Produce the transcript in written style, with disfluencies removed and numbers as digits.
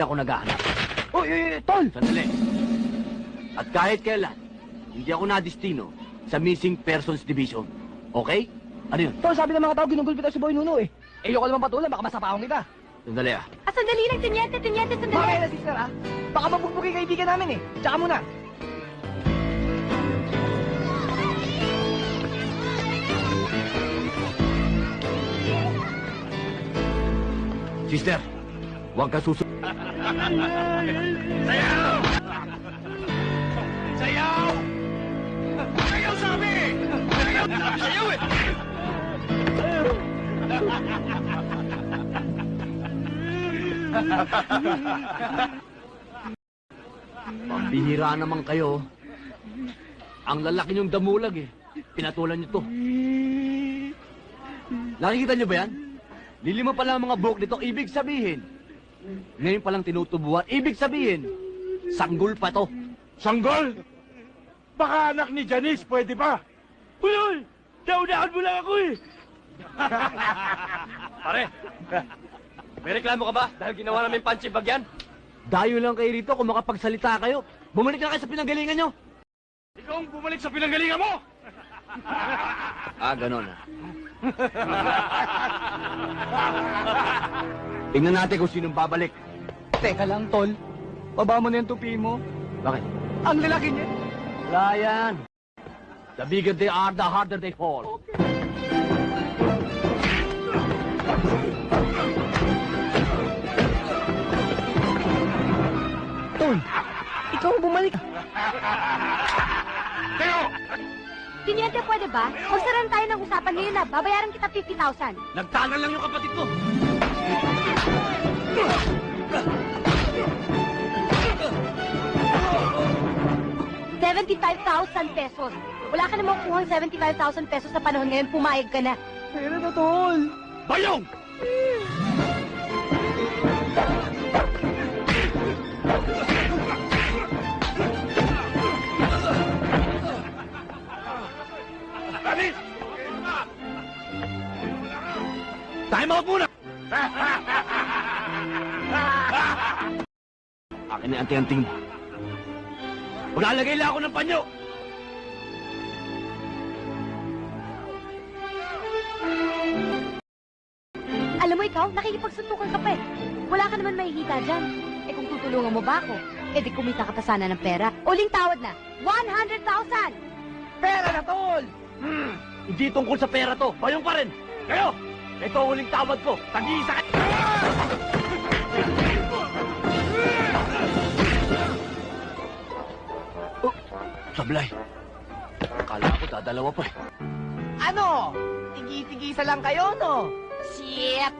ako naghahanap. Tol! Sandali. At kahit kailan, hindi ako nadistino sa Missing Persons Division. Okay? Ano yun? Tol, sabi ng mga tao, ginugulpi daw si Boy Nuno eh. Eh, yung ko naman patulan, baka masapahong kita. Sandali ah. Sandali lang, Tanyente, sandali. Bakit na, sister, ah? Baka mabugbugin kaibigan namin eh. Tsaka muna. Sister, huwag ka susunod. Sayaw! Sayaw! Sayaw sabi! Sayaw! Sayaw eh! Pambihira naman kayo. Ang lalaki niyong damulag eh. Pinatulan niyo to. Nakikita niyo ba yan? Lilima pa lang ang mga buhok nito. Ibig sabihin, ngayon palang tinutubuan. Ibig sabihin, sanggol pa to. Sanggol! Baka anak ni Janice, pwede ba? Uy! Daudahan mo lang ako eh! Pare, may reklamo ka ba dahil ginawa namin punching bag yan? Dayo lang kayo rito kung makapagsalita kayo. Bumalik na kayo sa pinanggalingan nyo. Ikaw ang bumalik sa pinanggalingan mo! Ah, ganon ah. Tingnan natin kung sinong babalik. Teka lang, Tol. Baba mo na yung tupi mo. Bakit? Ang lalaki niya. Wala yan. The bigger they are, the harder they fall. Tol, ikaw ang bumalik. Teo! Tanyente, pwede ba? Magsaran tayo ng usapan ngayon na babayaran kita 50,000. Nagtanan lang yung kapatid ko. 75,000 pesos. Wala ka namang kuhang 75,000 pesos sa panahon ngayon, pumayag ka na. Pera na, Tol. Bayong! Janice! Time out muna! Akin na anting-anting mo. Maglalagay lang ako ng panyo! Alam mo ikaw, nakikipagsuntukan ka pa eh. Wala ka naman mahihita dyan. Eh kung tutulungan mo ba ako, eh di kumita ka pa sana ng pera. Uling tawad na, 100,000! Pera na, Tol. Hindi tungkol sa pera to. Bayong pa rin. Kayo! Ito ang huling tawad ko. Tag-iisa kayo! Oh, sablay. Akala ko dadalawa pa eh. Ano? Tigi-tigisa lang kayo, no? Shit!